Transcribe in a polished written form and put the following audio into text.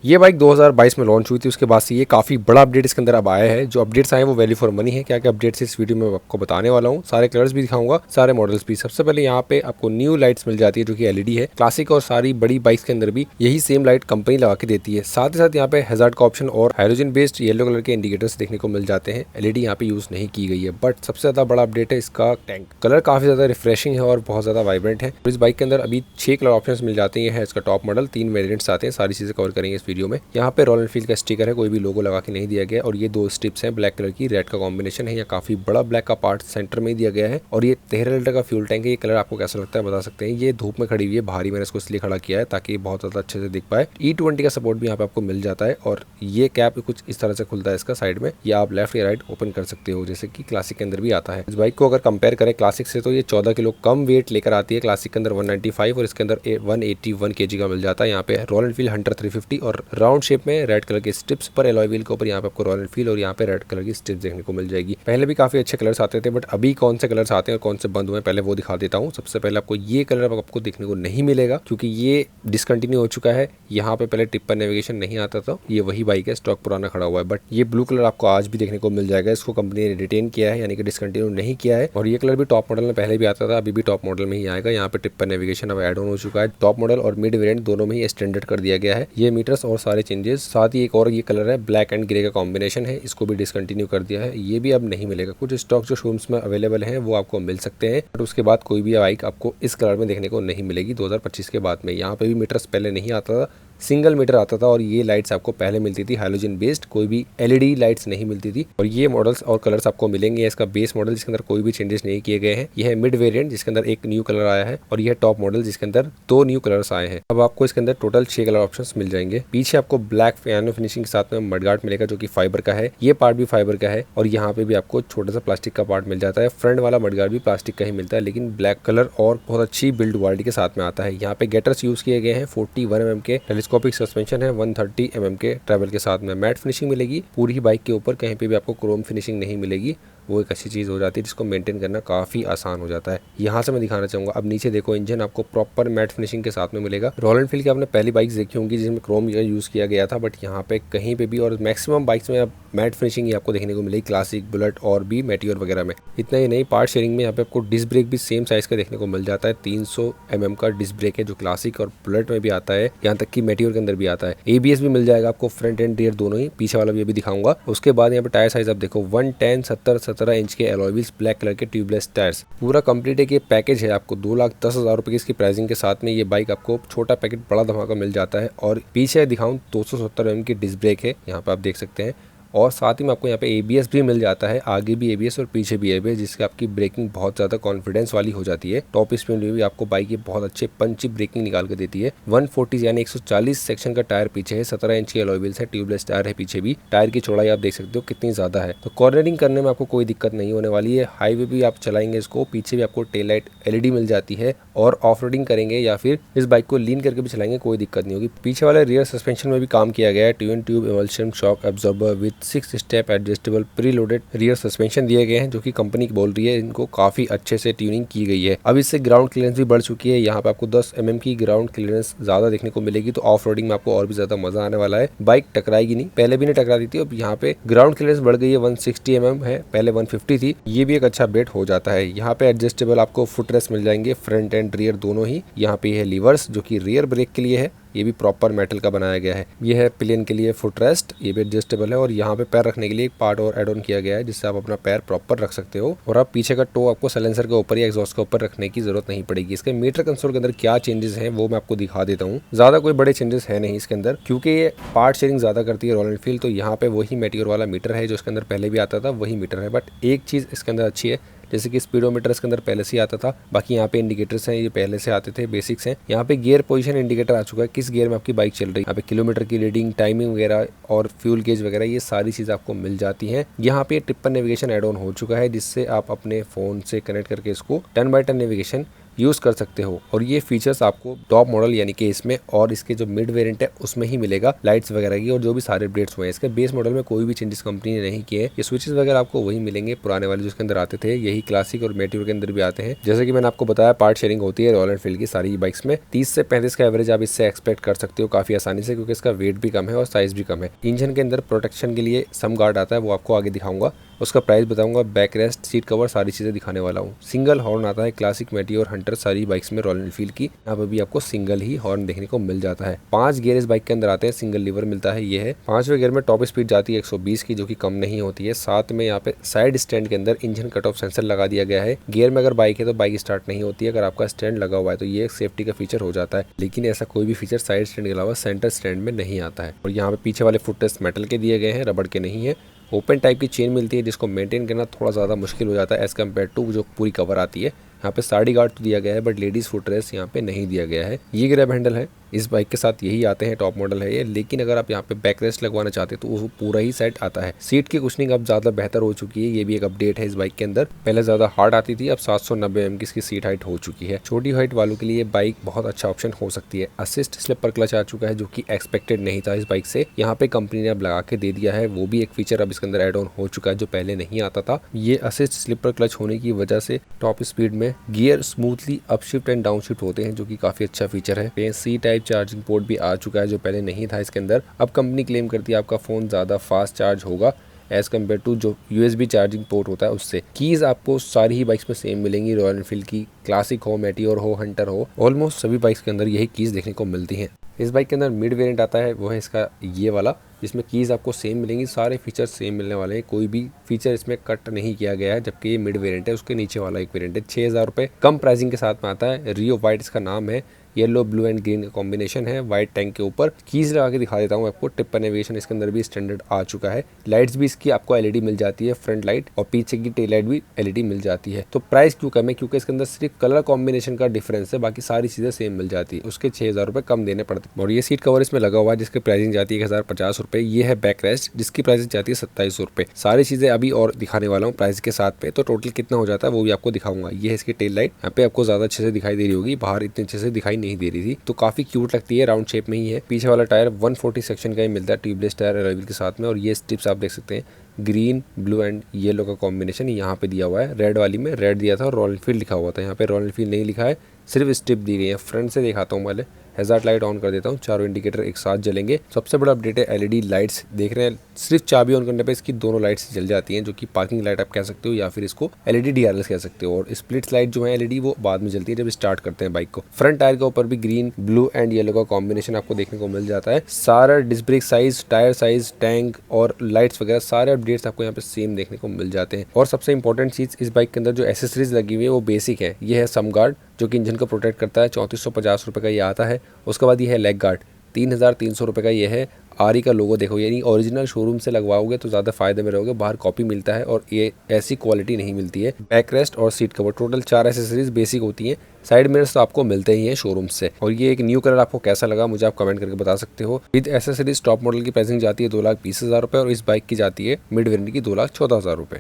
ये बाइक 2022 में लॉन्च हुई थी, उसके बाद से ये काफ़ी बड़ा अपडेट इसके अंदर अब आया है। जो अपडेट्स आए हैं वो वैल्यू फॉर मनी है। क्या क्या अपडेट्स इस वीडियो में आपको बताने वाला हूँ, सारे कलर्स भी दिखाऊंगा, सारे मॉडल्स भी। सबसे पहले यहाँ पे आपको न्यू लाइट्स मिल जाती है जो कि एलईडी है। क्लासिक और सारी बड़ी बाइक्स के अंदर भी यही सेम लाइट कंपनी लगा के देती है। साथ ही साथ यहाँ पे हैजार्ड का ऑप्शन और हाइड्रोजन बेस्ड येलो कलर के इंडिकेटर्स देखने को मिल जाते हैं। एलईडी यहाँ पे यूज नहीं की गई है। बट सबसे ज्यादा बड़ा अपडेट है इसका टैंक कलर, काफी ज्यादा रिफ्रेशिंग है और बहुत ज्यादा वाइब्रेंट है। इस बाइक के अंदर अभी 6 कलर ऑप्शन मिल जाते हैं। इसका टॉप मॉडल, 3 वेरिएंट्स आते हैं, सारी चीजें कवर करेंगे इस वीडियो में। यहाँ पे रॉयल एनफील्ड का स्टिकर है, कोई भी लोगो लगा के नहीं दिया गया। और ये 2 स्ट्रिप्स हैं ब्लैक कलर की, रेड का कॉम्बिनेशन है। या काफी बड़ा ब्लैक का पार्ट सेंटर में ही दिया गया है। और ये 13 लीटर का फ्यूल टैंक है। ये कलर आपको कैसा लगता है बता सकते हैं। ये धूप में खड़ी हुई है, भारी मैंने इसको इसलिए खड़ा किया है ताकि बहुत ज्यादा अच्छे से दिख पाए। E20 का सपोर्ट भी यहाँ पे आपको मिल जाता है। और ये कैप कुछ इस तरह से खुलता है इसका साइड में, या आप लेफ्ट या राइट ओपन कर सकते हो, जैसे कि क्लासिक के अंदर भी आता है। इस बाइक को अगर कंपेयर करें क्लासिक से तो ये 14 किलो कम वेट लेकर आती है। क्लासिक के अंदर 195 और इसके अंदर 181 kg का मिल जाता है। यहाँ पे रॉयल एनफील्ड हंटर 350 और राउंड शेप में रेड कलर के स्ट्रिप्स पर एलॉय व्हील के ऊपर यहाँ पे आपको रॉयल एनफील्ड और यहाँ पे रेड कलर की स्ट्रिप्स देखने को मिल जाएगी। पहले भी काफी अच्छे कलर्स आते थे, बट अभी कौन से कलर्स आते हैं और कौन से बंद हुए पहले वो दिखा देता हूँ। सबसे पहले आपको ये कलर आपको देखने को नहीं मिलेगा क्योंकि ये डिसकंटिन्यू हो चुका है। यहाँ पे पहले टिप्पर नेविगेशन नहीं आता था, ये वही बाइक है, स्टॉक पुराना खड़ा हुआ है। बट ये ब्लू कलर आपको आज भी देखने को मिल जाएगा। इसको कंपनी ने रिटेन किया है, यानी कि डिसकंटिन्यू नहीं किया है। और ये कलर भी टॉप मॉडल में पहले भी आता था, अभी भी टॉप मॉडल में ही आएगा। यहाँ पे टिप्पर नेविगेशन अब एड ऑन हो चुका है। टॉप मॉडल और मिड वेरिएंट दोनों में ही स्टैंडर्ड कर दिया गया है ये मीटर्स और सारे चेंजेस। साथ ही एक और ये कलर है, ब्लैक एंड ग्रे का कॉम्बिनेशन है, इसको भी डिसकंटिन्यू कर दिया है। ये भी अब नहीं मिलेगा। कुछ स्टॉक जो शोरूम्स में अवेलेबल है वो आपको मिल सकते हैं, बट उसके बाद कोई भी बाइक आपको इस कलर में देखने को नहीं मिलेगी 2025 के बाद में। यहाँ पे भी मीटर्स पहले नहीं आता था, सिंगल मीटर आता था। और ये लाइट्स आपको पहले मिलती थी हैलोजन बेस्ड, कोई भी एलईडी लाइट्स नहीं मिलती थी। और ये मॉडल्स और कलर्स आपको मिलेंगे। इसका बेस मॉडल जिसके अंदर कोई भी चेंजेस नहीं किए गए हैं। यह है मिड वेरिएंट जिसके अंदर एक न्यू कलर आया है, और यह टॉप मॉडल जिसके अंदर 2 न्यू कलर्स आए हैं। अब आपको इसके अंदर टोटल 6 कलर ऑप्शंस मिल जाएंगे। पीछे आपको ब्लैक पियानो फिनिशिंग के साथ में मडगार्ड मिलेगा जो कि फाइबर का है। ये पार्ट भी फाइबर का है। और यहाँ पे भी आपको छोटा सा प्लास्टिक का पार्ट मिल जाता है। फ्रंट वाला मडगार्ड भी प्लास्टिक का ही मिलता है, लेकिन ब्लैक कलर और बहुत अच्छी बिल्ड क्वालिटी के साथ में आता है। यहाँ पे गेटर्स यूज किए गए हैं, 41 mm के टेलीस्कोपिक सस्पेंशन है, 130 mm के ट्रैवल के साथ में। मैट फिनिशिंग मिलेगी पूरी ही बाइक के ऊपर, कहीं पे भी आपको क्रोम फिनिशिंग नहीं मिलेगी। वो एक अच्छी चीज़ हो जाती है जिसको मेंटेन करना काफ़ी आसान हो जाता है। यहाँ से मैं दिखाना चाहूँगा। अब नीचे देखो, इंजन आपको प्रॉपर मैट फिनिशिंग के साथ में मिलेगा। रॉयल एनफील्ड की आपने पहली बाइक्स देखी होंगी जिसमें क्रोम का यूज़ किया गया था, बट यहाँ पे कहीं पे भी और मैक्सिमम बाइक्स में अब मैट फिनिशिंग ही आपको देखने को मिलेगी, क्लासिक, बुलेट और भी मेटियोर वगैरह में। इतना ही नहीं, पार्ट शेयरिंग में यहाँ पे आपको डिस्क ब्रेक भी सेम साइज का देखने को मिल जाता है। 300 mm का डिस्क ब्रेक है जो क्लासिक और बुलेट में भी आता है, यहाँ तक कि मेटियोर के अंदर भी आता है। ABS भी मिल जाएगा आपको, फ्रंट एंड रियर दोनों ही। पीछे वाला भी अभी दिखाऊंगा। उसके बाद यहाँ पे टायर साइज आप देखो, 110 17 इंच के एलॉय व्हील्स, ब्लैक कलर के ट्यूबलेस टायर्स, पूरा कंप्लीट एक ये पैकेज है। आपको 2,10,000 रुपए की इसकी प्राइसिंग के साथ में ये बाइक आपको छोटा पैकेट बड़ा धमाका मिल जाता है। और पीछे दिखाऊं 270 mm की डिस्क ब्रेक है, यहाँ पे आप देख सकते हैं। और साथ ही में आपको यहाँ पे ABS भी मिल जाता है, आगे भी ABS और पीछे भी ABS, जिससे आपकी ब्रेकिंग बहुत ज़्यादा कॉन्फिडेंस वाली हो जाती है। टॉप स्पीड में भी आपको बाइक ये बहुत अच्छे पंची ब्रेकिंग निकाल के देती है। 140 यानी 140 सेक्शन का टायर पीछे है, 17 इंच के एलॉय व्हील्स है, ट्यूबलेस टायर है पीछे भी। टायर की चौड़ाई आप देख सकते हो कितनी ज़्यादा है, तो कॉर्नरिंग करने में आपको कोई दिक्कत नहीं होने वाली है। हाईवे भी आप चलाएंगे इसको, पीछे भी आपको टेल लाइट LED मिल जाती है। और ऑफ रोडिंग करेंगे या फिर इस बाइक को लीन करके भी चलाएंगे, कोई दिक्कत नहीं होगी। पीछे वाले रियर सस्पेंशन में भी काम किया गया है। Twin tube emulsion shock absorber with 6 step adjustable pre loaded rear suspension दिए गए हैं, जो कि कंपनी बोल रही है इनको काफी अच्छे से ट्यूनिंग की गई है। अब इससे ग्राउंड क्लियरेंस भी बढ़ चुकी है। यहाँ पे आपको 10 mm की ग्राउंड क्लियरेंस ज्यादा देखने को मिलेगी, तो ऑफ रोडिंग में आपको और भी ज्यादा मजा आने वाला है। बाइक टकराएगी नहीं, पहले भी नहीं टकराती थी। अब यहाँ पे ग्राउंड क्लियरेंस बढ़ गई है, 160 mm है, पहले 150 थी। ये भी एक अच्छा अपडेट हो जाता है। यहाँ पे एडजस्टेबल आपको फुट रेस्ट मिल जाएंगे, फ्रंट एंड रियर दोनों ही। यहाँ पे है लीवर्स जो कि रियर ब्रेक के लिए है, ये भी प्रॉपर मेटल का बनाया गया है। ये है पिलियन के लिए फुट रेस्ट, ये भी एडजस्टेबल है। और यहाँ पे पैर रखने के लिए एक पार्ट और एड ऑन किया गया है, जिससे आप अपना पैर प्रॉपर रख सकते हो। और आप पीछे का टो आपको साइलेंसर के ऊपर या एग्जॉस्ट के ऊपर रखने की जरूरत नहीं पड़ेगी। इसके मीटर कंसोल के अंदर क्या चेंजेस हैं वो मैं आपको दिखा देता हूँ। ज्यादा कोई बड़े चेंजेस है नहीं इसके अंदर, क्योंकि ये पार्ट शेयरिंग ज्यादा करती है रॉयल एनफील्ड। तो यहाँ पे वही मेटियोर वाला मीटर है जो इसके अंदर पहले भी आता था, वही मीटर है। बट एक चीज इसके अंदर अच्छी है, जैसे कि स्पीडोमीटर इसके अंदर पहले से ही आता था। बाकी यहाँ पे इंडिकेटर्स हैं, ये पहले से आते थे, बेसिक्स हैं। यहाँ पे गियर पोजीशन इंडिकेटर आ चुका है, किस गियर में आपकी बाइक चल रही है। यहाँ पे किलोमीटर की रीडिंग, टाइमिंग वगैरह और फ्यूल गेज वगैरह, ये सारी चीज़ आपको मिल जाती हैं। यहाँ पे टिप्पर नेविगेशन एड ऑन हो चुका है, जिससे आप अपने फ़ोन से कनेक्ट करके इसको 10x10 नेविगेशन यूज कर सकते हो। और ये फीचर्स आपको टॉप मॉडल यानी कि इसमें और इसके जो मिड वेरिएंट है उसमें ही मिलेगा, लाइट्स वगैरह की और जो भी सारे अपडेट्स हुए हैं। इसके बेस मॉडल में कोई भी चेंजेस कंपनी ने नहीं किए। ये स्विचेस वगैरह आपको वही मिलेंगे पुराने वाले जो इसके अंदर आते थे, यही क्लासिक और मेट्योर के अंदर भी आते हैं। जैसे कि मैंने आपको बताया पार्ट शेयरिंग होती है रॉयल एनफील्ड की सारी बाइक्स में। 30 से 35 का एवरेज आप इससे एक्सपेक्ट कर सकते हो काफी आसानी से, क्योंकि इसका वेट भी कम है और साइज भी कम है। इंजन के अंदर प्रोटेक्शन के लिए सम गार्ड आता है, वो आपको आगे दिखाऊंगा। उसका प्राइस बताऊंगा, बैक रेस्ट, सीट कवर, सारी चीजें दिखाने वाला हूँ। सिंगल हॉर्न आता है क्लासिक, मेटियोर, हंटर सारी बाइक्स में रॉयल एनफील्ड की। यहाँ पर भी आपको सिंगल ही हॉर्न देखने को मिल जाता है। 5 गियर इस बाइक के अंदर आते हैं, सिंगल लीवर मिलता है। ये है 5वें गियर में टॉप स्पीड जाती है 120 की, जो कि कम नहीं होती है। साथ में यहाँ पे साइड स्टैंड के अंदर इंजन कट ऑफ सेंसर लगा दिया गया है। गियर में अगर बाइक है तो बाइक स्टार्ट नहीं होती है, अगर आपका स्टैंड लगा हुआ है तो ये एक सेफ्टी का फीचर हो जाता है। लेकिन ऐसा कोई भी फीचर साइड स्टैंड के अलावा सेंटर स्टैंड में नहीं आता है। और यहाँ पे पीछे वाले फुट रेस्ट मेटल के दिए गए हैं, रबड़ के नहीं है। ओपन टाइप की चेन मिलती है जिसको मेंटेन करना थोड़ा ज़्यादा मुश्किल हो जाता है एज़ कम्पेयर टू जो पूरी कवर आती है। यहाँ पे साड़ी गार्ड तो दिया गया है बट लेडीज़ फुट रेस्ट यहाँ पे नहीं दिया गया है। ये ग्रैब हैंडल है, इस बाइक के साथ यही आते हैं, टॉप मॉडल है ये। लेकिन अगर आप यहाँ पे बैक रेस्ट लगवाना चाहते हैं तो वो पूरा ही सेट आता है। सीट की कुशनिंग अब ज़्यादा बेहतर हो चुकी है, ये भी एक अपडेट है इस बाइक के अंदर। पहले ज़्यादा हार्ड आती थी, अब 790 mm की इसकी सीट हाइट हो चुकी है। छोटी हाइट वालों के लिए बाइक बहुत अच्छा ऑप्शन हो सकती है। असिस्ट स्लिपर क्लच आ चुका है जो कि एक्सपेक्टेड नहीं था इस बाइक से, यहाँ पे कंपनी ने अब लगा के दे दिया है। वो भी एक फीचर अब इसके अंदर एड ऑन हो चुका है जो पहले नहीं आता था। ये असिस्ट स्लिपर क्लच होने की वजह से टॉप स्पीड में gear smoothly upshift and downshift होते हैं, जो कि काफी अच्छा फीचर है। सी टाइप चार्जिंग पोर्ट भी आ चुका है जो पहले नहीं था इसके अंदर। अब कंपनी क्लेम करती है आपका फोन ज्यादा फास्ट चार्ज होगा एज कम्पेयर टू जो USB चार्जिंग पोर्ट होता है उससे। कीज आपको सारी ही बाइक्स में सेम मिलेंगी, रॉयल एनफील्ड की क्लासिक हो, मेटियोर हो, हंटर हो, ऑलमोस्ट सभी बाइक्स के अंदर यही कीज देखने को मिलती हैं। इस बाइक के अंदर मिड वेरिएंट आता है, वो है इसका ये वाला, जिसमें कीज़ आपको सेम मिलेंगी, सारे फीचर्स सेम मिलने वाले हैं, कोई भी फीचर इसमें कट नहीं किया गया है। जबकि ये मिड वेरिएंट है, उसके नीचे वाला एक वेरिएंट है। 6000 रुपये कम प्राइसिंग के साथ में आता है। रियो वाइट इसका नाम है, येलो ब्लू एंड ग्रीन का कॉम्बिनेशन है वाइट टैंक के ऊपर। कीज लगा के दिखा देता हूँ आपको। टिप नेविगेशन इसके अंदर भी स्टैंडर्ड आ चुका है। लाइट्स भी इसकी आपको LED मिल जाती है, फ्रंट लाइट, और पीछे की टेल लाइट भी LED मिल जाती है। तो प्राइस क्यों कम है? क्योंकि इसके अंदर सिर्फ कलर कॉम्बिनेशन का डिफरेंस है, बाकी सारी चीजें सेम मिल जाती है। उसके 6000 रुपये कम देने पड़ते हैं। और ये सीट कवर इसमें लगा हुआ है जिसकी प्राइसिंग जाती है 1050 रुपये। ये है बैक रेस्ट जिसकी प्राइसिंग जाती है 2700 रुपये। सारी चीजें अभी और दिखाने वाला हूँ प्राइस के साथ पे, तो टोटल कितना हो जाता है वो भी आपको दिखाऊंगा। ये है इसकी टेल लाइट, यहाँ पे आपको ज्यादा अच्छे से दिखाई दे रही होगी, बाहर इतने अच्छे से दिखाई नहीं दे रही थी, तो काफी क्यूट लगती है, राउंड शेप में ही है। पीछे वाला टायर 140 सेक्शन का ही मिलता है, ट्यूबलेस टायर अराइवल के साथ में। और ये स्ट्रिप्स आप देख सकते हैं, ग्रीन ब्लू एंड येलो का कॉम्बिनेशन यहाँ पे दिया हुआ है। रेड वाली में रेड दिया था और रॉयल एनफील्ड लिखा हुआ था, यहाँ पे रॉयल एनफील्ड नहीं लिखा है, सिर्फ स्ट्रिप दी गई है। फ्रंट से दिखाता हूँ, पहले हैजार्ड लाइट ऑन कर देता हूँ, चारों इंडिकेटर एक साथ जलेंगे। सबसे बड़ा अपडेट है LED लाइट्स, देख रहे हैं सिर्फ चाबी ऑन करने पे इसकी दोनों लाइट्स जल जाती हैं, जो कि पार्किंग लाइट आप कह सकते हो या फिर इसको LED DRLs कह सकते हो। और स्प्लिट्स लाइट जो है LED वो बाद में जलती है जब स्टार्ट करते हैं बाइक को। फ्रंट टायर के ऊपर भी ग्रीन ब्लू एंड येलो का कॉम्बिनेशन आपको देखने को मिल जाता है। सारा disc brake size, tyre size, tank और लाइट्स वगैरह सारे अपडेट्स आपको यहाँ पे सेम देखने को मिल जाते हैं। और सबसे इंपॉर्टेंट चीज, इस बाइक के अंदर जो एसेसरीज लगी हुई है वो बेसिक है। ये है सम गार्ड जो कि इंजन को प्रोटेक्ट करता है, 3450 रुपये का ये आता है। उसके बाद ये है लेग गार्ड, 3300 रुपये का ये है। RE का लोगो देखो, यानी ओरिजिनल शोरूम से लगवाओगे तो ज़्यादा फायदे में रहोगे, बाहर कॉपी मिलता है और ये ऐसी क्वालिटी नहीं मिलती है। बैक रेस्ट और seat cover, total 4 accessories basic होती हैं। साइड मिरर्स तो आपको मिलते ही हैं शोरूम से। और ये एक न्यू कलर आपको कैसा लगा मुझे आप कमेंट करके बता सकते हो। विद एसेसरीज टॉप मॉडल की प्राइसिंग जाती है 2,20,000 रुपये और इस बाइक की जाती है मिड वेरिएंट की 2,14,000 रुपये।